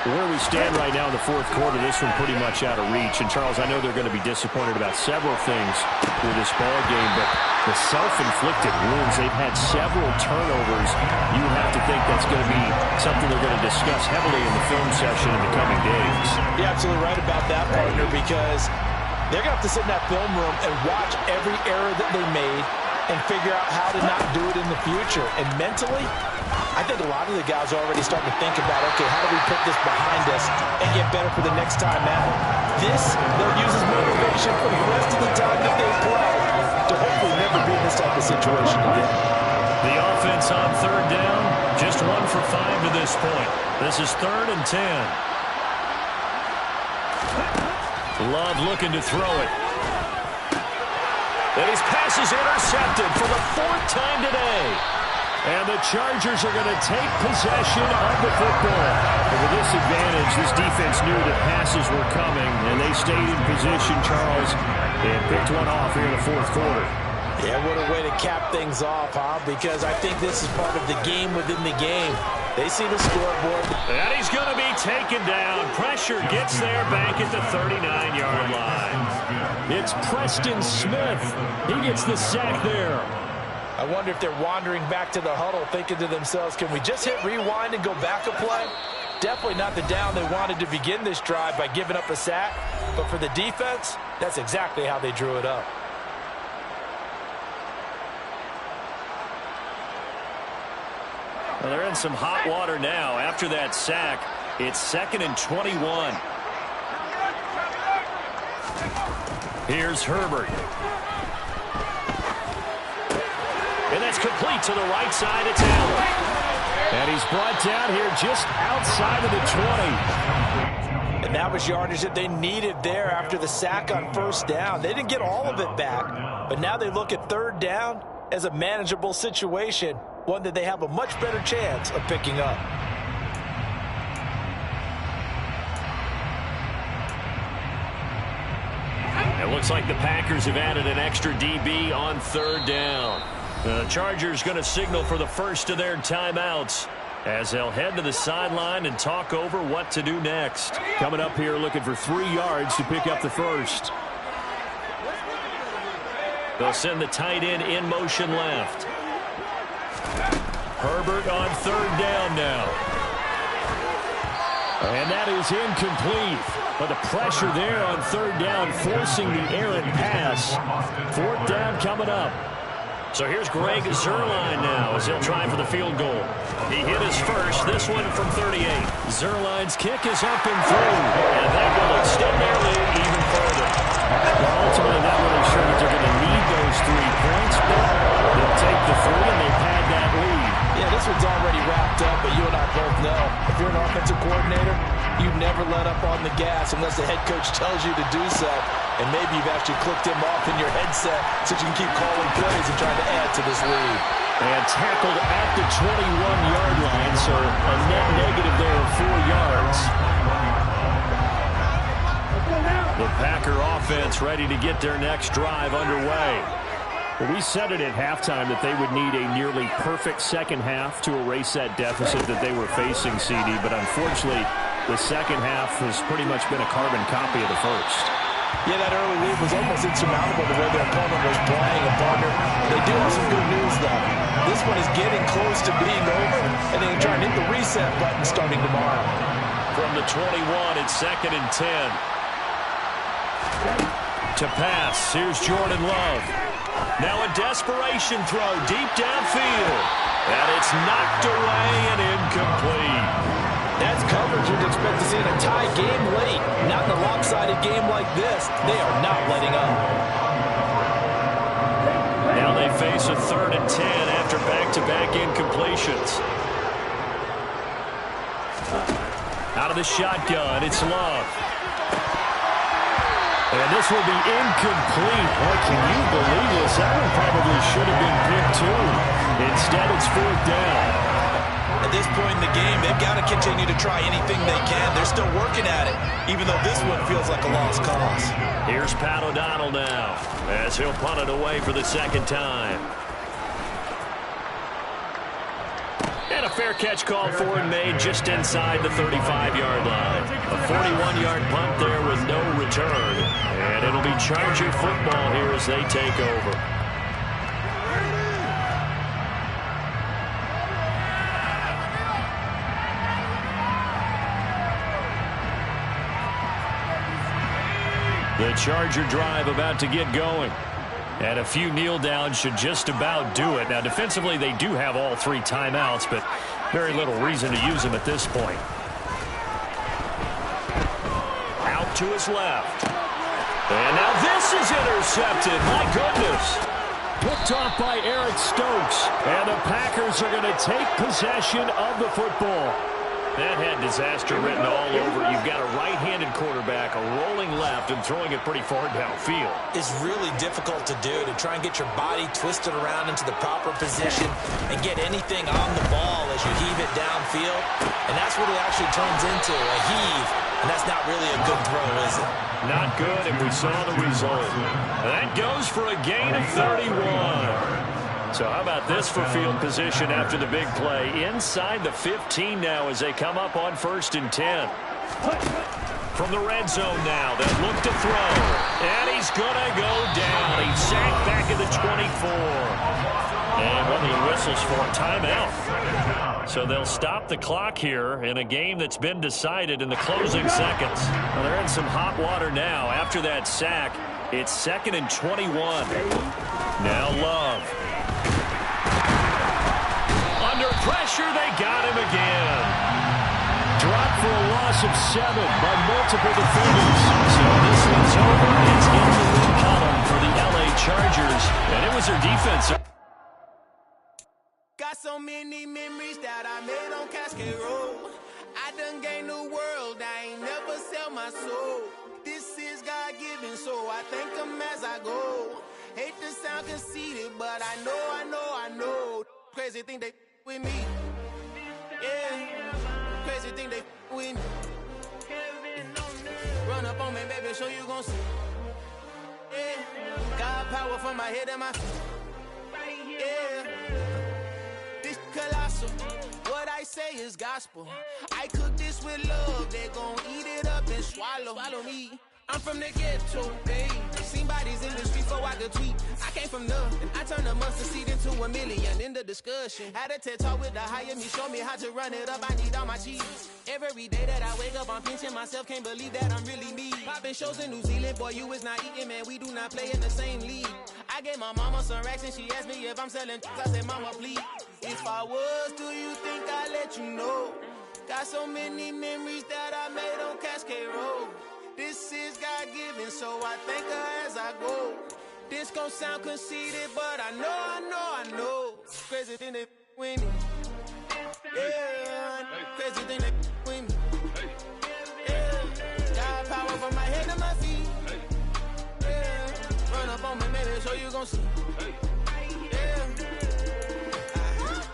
Where we stand right now in the fourth quarter, this one pretty much out of reach. And, Charles, I know they're going to be disappointed about several things with this ball game, but the self-inflicted wounds, they've had several turnovers. You have to think that's going to be something they're going to discuss heavily in the film session in the coming days. You're absolutely right about that, partner, because they're going to have to sit in that film room and watch every error that they made and figure out how to not do it in the future. And mentally, I think a lot of the guys are already starting to think about, okay, how do we put this behind us and get better for the next time out? This, they'll use as motivation for the rest of the time that they play to hopefully never be in this type of situation again. The offense on third down, just 1 for 5 to this point. This is 3rd and 10. Love looking to throw it. And his pass is intercepted for the 4th time today. And the Chargers are going to take possession of the football. And with this advantage, this defense knew that passes were coming, and they stayed in position, Charles, and picked one off here in the fourth quarter. Yeah, what a way to cap things off, huh? Because I think this is part of the game within the game. They see the scoreboard. And he's going to be taken down. Pressure gets there back at the 39-yard line. It's Preston Smith. He gets the sack there. I wonder if they're wandering back to the huddle thinking to themselves, can we just hit rewind and go back a play? Definitely not the down they wanted to begin this drive by giving up a sack. But for the defense, that's exactly how they drew it up. Well, they're in some hot water now. After that sack, it's 2nd and 21. Here's Herbert. And that's complete to the right side. It's Allen. And he's brought down here just outside of the 20. And that was yardage that they needed there after the sack on first down. They didn't get all of it back, but now they look at third down as a manageable situation, one that they have a much better chance of picking up. It looks like the Packers have added an extra DB on third down. The Chargers going to signal for the first of their timeouts as they'll head to the sideline and talk over what to do next. Coming up here looking for 3 yards to pick up the first. They'll send the tight end in motion left. Herbert on third down now. And that is incomplete. But the pressure there on third down forcing the errant pass. 4th down coming up. So here's Greg Zuerlein now as he'll try for the field goal. He hit his first, this one from 38. Zuerlein's kick is up and through. And that will extend their lead even further. Well, ultimately, not really sure that they're going to need those 3 points, but they'll take the 3 and they pad that lead. Yeah, this one's already wrapped up, but you and I both know if you're an offensive coordinator, you never let up on the gas unless the head coach tells you to do so. And maybe you've actually clicked him off in your headset so you can keep calling plays and trying to add to this lead. And tackled at the 21-yard line, so a net negative there of 4 yards. The Packer offense ready to get their next drive underway. Well, we said it at halftime that they would need a nearly perfect second half to erase that deficit that they were facing, CD, but unfortunately, the second half has pretty much been a carbon copy of the first. Yeah, that early lead was almost insurmountable the way their opponent was playing. And, partner, they do have some good news, though. This one is getting close to being over, and they can try and hit the reset button starting tomorrow. From the 21, it's 2nd and 10. To pass, here's Jordan Love. Now a desperation throw deep downfield. And it's knocked away and incomplete. That's coverage you'd expect to see in a tie game late. Not in a lopsided game like this. They are not letting up. Now they face a 3rd and 10 after back-to-back incompletions. Out of the shotgun, it's Love. And this will be incomplete. Boy, can you believe this? That one probably should have been picked too. Instead, it's 4th down. At this point in the game, they've got to continue to try anything they can. They're still working at it, even though this one feels like a lost cause. Here's Pat O'Donnell now, as he'll punt it away for the 2nd time. And a a fair catch called for and made just inside the 35-yard line. A 41-yard punt there with no return. And it'll be Charger football here as they take over. The Charger drive about to get going. And a few kneel downs should just about do it. Now, defensively, they do have all 3 timeouts, but very little reason to use them at this point. Out to his left. And now this is intercepted. My goodness. Picked off by Eric Stokes. And the Packers are going to take possession of the football. That had disaster written all over it. You've got a right-handed quarterback, a rolling left, and throwing it pretty far downfield. It's really difficult to do, to try and get your body twisted around into the proper position and get anything on the ball as you heave it downfield. And that's what it actually turns into, a heave. And that's not really a good throw, is it? Not good, and we saw the result. That goes for a gain of 31. So how about this for field position after the big play? Inside the 15 now as they come up on 1st and 10. From the red zone now, they'll look to throw. And he's going to go down. He's sacked back at the 24. And one of the whistles for a timeout. So they'll stop the clock here in a game that's been decided in the closing seconds. Well, they're in some hot water now. After that sack, it's 2nd and 21. Now Love. Under pressure, they got him again. Dropped for a loss of 7 by multiple defenders. So this one's over. It's in the win column for the LA Chargers. And it was their defense. Got so many memories that I made on Cascade Road. I done gained the world. I ain't never sell my soul. This is God-given, so I thank him as I go. Hate to sound conceited, but I know. Crazy thing they with me. Yeah. Crazy thing they with me. Run up on me, baby, show you gon' see. Yeah. Got power from my head and my feet. Yeah. This colossal. What I say is gospel. I cook this with love. They gon' eat it up and swallow me. I'm from the ghetto, babe. Seen bodies in the street before I could tweet. I came from nothing. I turned a mustard seed into a million in the discussion. Had a TED talk with the higher me, show me how to run it up. I need all my cheese. Every day that I wake up, I'm pinching myself. Can't believe that I'm really me. Popping shows in New Zealand, boy, you is not eating, man. We do not play in the same league. I gave my mama some racks and she asked me if I'm selling. I said, mama, please. If I was, do you think I'd let you know? Got so many memories that I made on Cascade Road. This is God-given, so I thank her as I go. This gon' sound conceited, but I know. Crazy thing they with me. Yeah, crazy thing they with me. Yeah, got power from my head to my feet. Yeah, run up on me, maybe, so you gon' see. Yeah.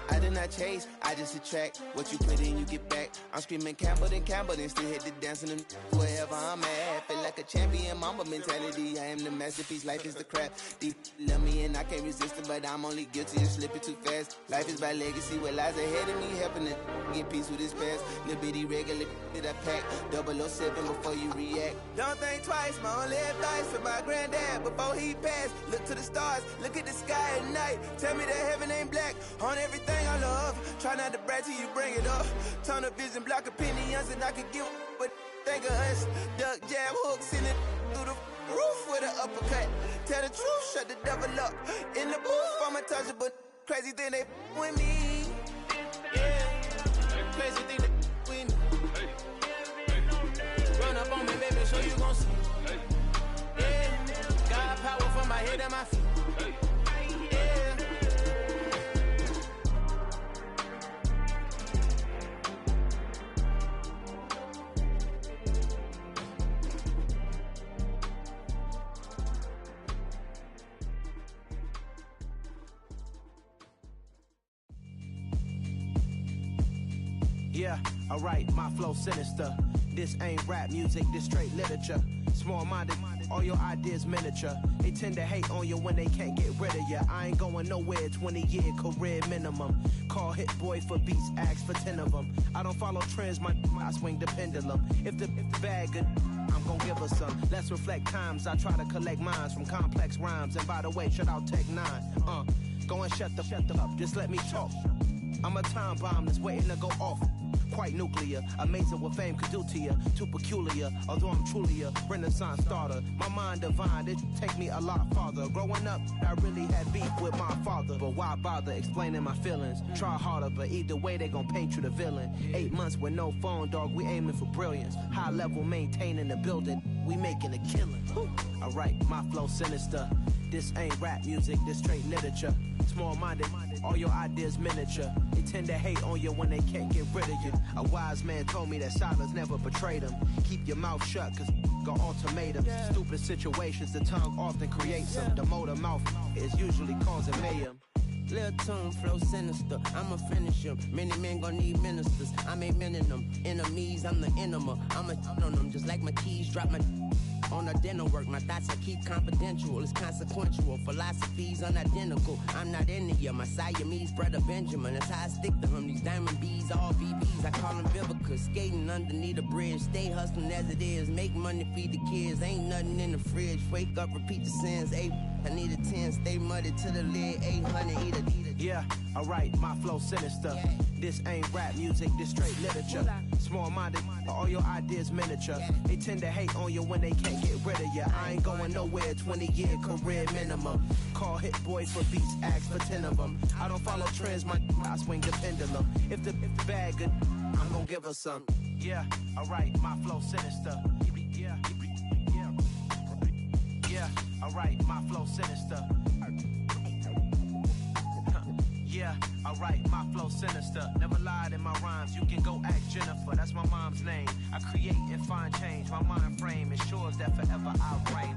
I did not chase, I just attract. What you put in, you get back. I'm screaming Campbell, then still hit the dance and wherever I'm at. Feel like a champion, mamba mentality. I am the masterpiece, life is the crap. Deep love me and I can't resist it, but I'm only guilty of slipping too fast. Life is by legacy, what lies ahead of me, helping it get peace with his past. Little bitty regular that I pack. 007 before you react. Don't think twice, my only advice for my granddad before he passed. Look to the stars, look at the sky at night. Tell me that heaven ain't black on everything I love. Try not to brag till you bring it up. Tunnel vision, block opinions, and I could give but think of us. Duck jab hooks in it through the roof with an uppercut. Tell the truth, shut the devil up. In the booth, I'm untouchable. Crazy thing they with me. Yeah, crazy thing they with me. Run up on me, baby, so you gon' see. Yeah, got power from my head and my feet. Yeah, alright, my flow sinister. This ain't rap music, this straight literature. Small-minded, All your ideas miniature. They tend to hate on you when they can't get rid of you. I ain't going nowhere, 20-year career minimum. Call Hit Boy for beats, ask for 10 of them. I don't follow trends, I swing the pendulum. If the bag good, I'm gon' give her some. Let's reflect times, I try to collect minds from complex rhymes. And by the way, shout out Tech 9. Go and shut the up, just let me talk. I'm a time bomb that's waiting to go off. Quite nuclear, amazing what fame could do to you. Too peculiar, although I'm truly a renaissance starter. My mind divine, it take me a lot farther. Growing up, I really had beef with my father. But why bother explaining my feelings? Try harder, but either way they gon' paint you the villain. 8 months with no phone, dog, we aiming for brilliance. High level maintaining the building, we making a killing. Alright, my flow sinister. This ain't rap music, this straight literature. Small-minded, all your ideas miniature. They tend to hate on you when they can't get rid of you. A wise man told me that silence never betrayed him. Keep your mouth shut, cause got ultimatums. Stupid situations, the tongue often creates them. The motor mouth is usually causing mayhem. Lil' tune, flow sinister, I'ma finish him. Many men gon' need ministers, I'm aiming them. Enemies, I'm the enema, I'ma on them. Just like my keys, drop my on a dinner work. My thoughts I keep confidential, it's consequential. Philosophies unidentical, I'm not into you. My Siamese brother Benjamin, that's how I stick to him. These diamond bees, all BBs, I call them Vivica. Skating underneath a bridge, stay hustling as it is. Make money, feed the kids, ain't nothing in the fridge. Wake up, repeat the sins, I need a 10, stay muddy to the lid, 800, eat a. Yeah, alright, my flow sinister. This ain't rap music, this straight literature. Small-minded, all your ideas miniature. They tend to hate on you when they can't get rid of you. I ain't going nowhere, 20-year career minimum. Call Hit Boy for beats, ask for 10 of them. I don't follow trends, I swing the pendulum. If the bag good, I'm gon' give her some. Yeah, alright, my flow sinister. Yeah, alright, my flow sinister. Yeah, alright, my flow sinister. Never lied in my rhymes, you can go ask Jennifer. That's my mom's name. I create and find change. My mind frame ensures that forever I'll reign.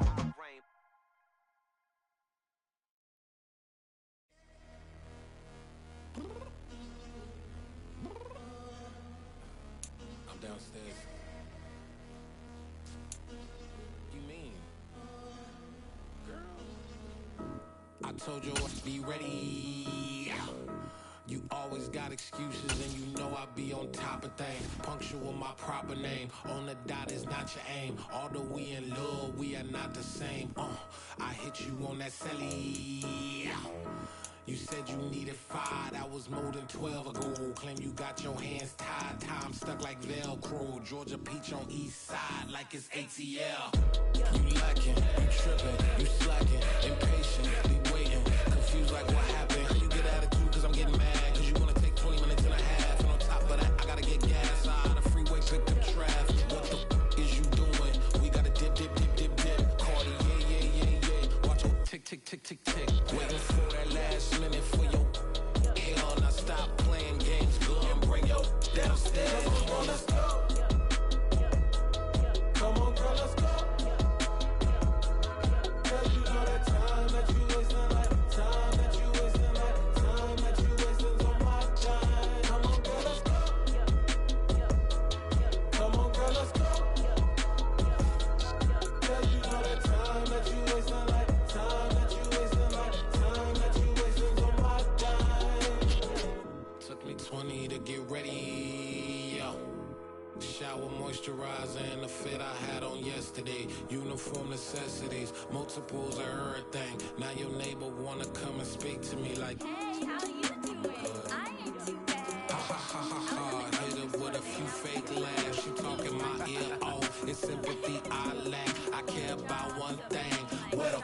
I'm downstairs. What you mean? Girl, I told you I'd be ready. You always got excuses and you know I be on top of things. Punctual my proper name. On the dot is not your aim. Although we in love, we are not the same. I hit you on that celly. You said you needed 5, that was more than 12 ago. Claim you got your hands tied, time stuck like Velcro. Georgia Peach on east side like it's ATL. You lacking, you tripping, you slacking, impatient, be waiting, confused like what happened. How you get attitude cause I'm getting mad, cause you wanna take 20 minutes and a half. And on top of that, I gotta get gas out of the freeway, pick up traffic. What the f is you doing? We gotta dip, dip, dip, dip, dip. Cardi, yeah. Watch your tick, tick, tick, tick, tick. Waiting for that last minute for your hell. Now stop playing games, go and bring your downstairs. Come on, let's go. Come on, girl, let's go. Cause you know that time that you wasting, like time that you wasting, like time that you wasting's on my time. Come on, girl, let's go. Come on, girl, let's go. Cause you know that time that you wasting, like time that you wasting, like time that you wasting's on my time. Took me 20 to get ready, yo. Shower moisturizer and the fit I had on yesterday. Uniform necessities, multiples of everything. Now your neighbor wanna come and speak to me like, hey, how you doing? I ain't too bad. Ha ha ha ha ha. Hit her with a few fake laughs. She talking my ear off. It's sympathy I lack. I care about one thing. What up?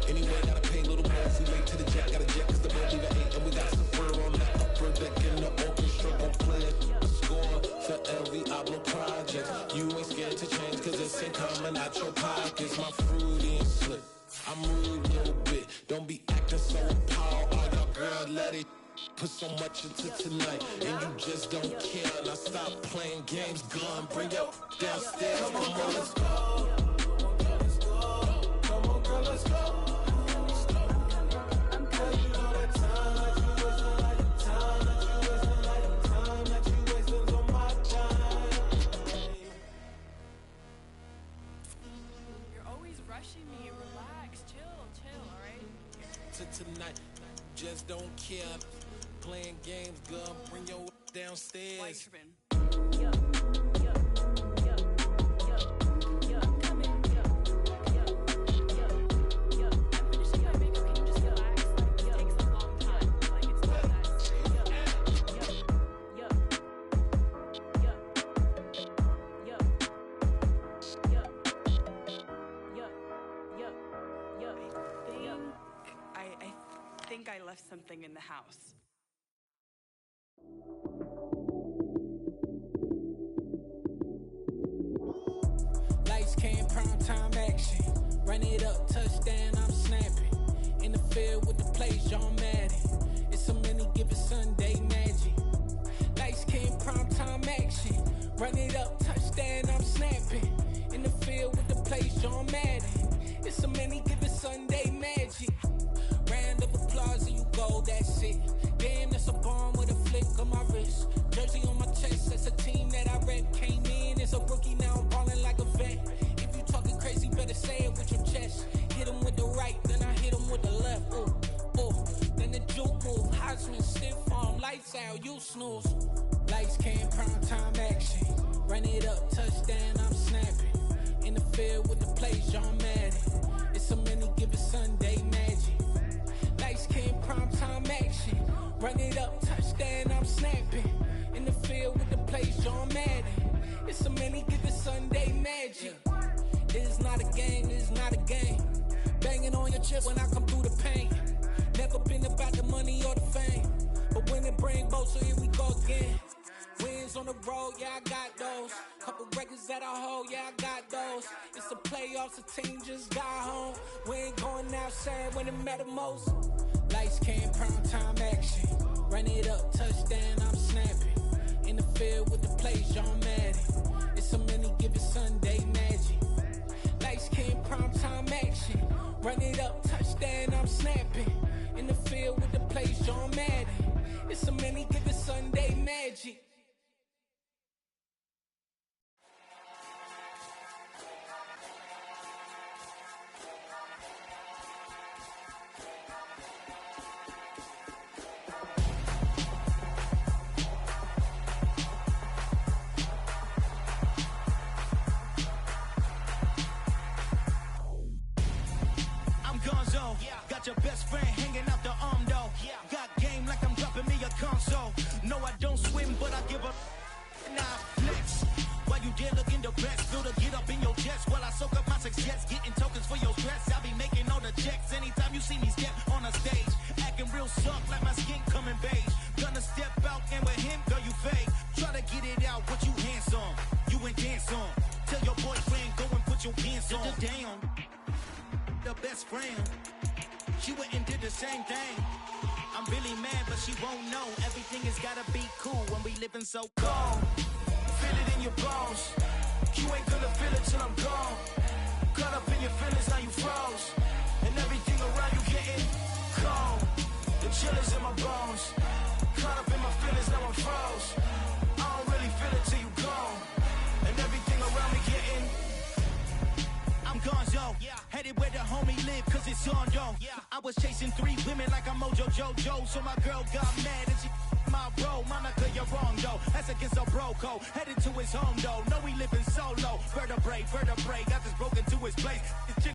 Anyway, gotta pay a little more. See late to the jet. Got a jet cause the boat even ate. And we got some fur on the upper deck in the orchestra. Gon' play it. Score for every Ablo project. You ain't scared to change cause it's ain't coming out your pockets. My fruity and slick. I'm rude a little bit. Don't be acting so appalled. All y'all girl let it put so much into tonight. And you just don't care. Now stop playing games. Gun, bring your downstairs. Come on, girl, let's go. Come on, girl, let's go. rushing me. Relax, chill, all right? To tonight, just don't care. Playing games, girl, bring your downstairs. Why you tripping? I think I left something in the house. Lights came, prime time action. Run it up, touchdown, I'm snapping. In the field with the plays, John Madden. It's a many given Sunday magic. Lights came, prime time action. Run it up, touchdown, I'm snapping. In the field with the plays, John Madden. It's a many given Sunday magic. Round of applause and you go, that's it. Damn, that's a bomb with a flick on my wrist. Jersey on my chest, that's a team that I rep. Came in as a rookie, now I'm ballin' like a vet. If you talking crazy, better say it with your chest. Hit him with the right, then I hit him with the left. Ooh, ooh, then the juke move. Heisman, stiff arm, lights out, you snooze. Lights came, prime time action. Run it up, touchdown, I'm snapping. In the field with the plays, John Madden. It's a many given Sunday magic. Lights came, prime time action. Run it up, touchdown, I'm snapping. In the field with the plays, John Madden. It's a many given Sunday magic. This is not a game, this is not a game. Banging on your chest when I come through the pain. Never been about the money or the fame. But when it bring both, so here we go again. Wins on the road, yeah, I got those. Couple records that I hold, yeah, I got those. It's the playoffs, the team just got home. We ain't going outside when it matter most. Lights came, prime time action. Run it up, touchdown, I'm snapping. In the field with the plays, John Madden. It's a many given Sunday magic. Lights came, prime time action. Run it up, touchdown, I'm snapping. In the field with the plays, John Madden. It's a many given Sunday magic. Got your best friend hanging out the arm though. Got game like I'm dropping me a console. No, I don't swim, but I give up. Now flex. While you there looking the best, feel the get up in your chest while I soak up my success. Getting tokens for your stress. I'll be making all the checks anytime you see me step on a stage. Acting real soft like my skin coming beige. Gonna step out and with him, girl, you fake. Try to get it out, but you handsome. You ain't dance on. Tell your boyfriend, go and put your pants on. Down. The best friend. She went and did the same thing. I'm really mad, but she won't know. Everything has gotta be cool when we living so cold. Feel it in your bones. You ain't gonna feel it till I'm gone. Caught up in your feelings, now you froze. And everything around you getting cold. The chill is in my bones. Caught up in my feelings, now I'm froze. I don't really feel it till you gone. And everything around me getting I'm gonzo, headed where the homie live, cause it's on, yo. I was chasing 3 women like I'm Mojo Jojo, so my girl got mad and she my bro. Monica, you're wrong, though. That's against a bro code. Headed to his home, though. No, we living solo. Vertebrae, I just broke into his place.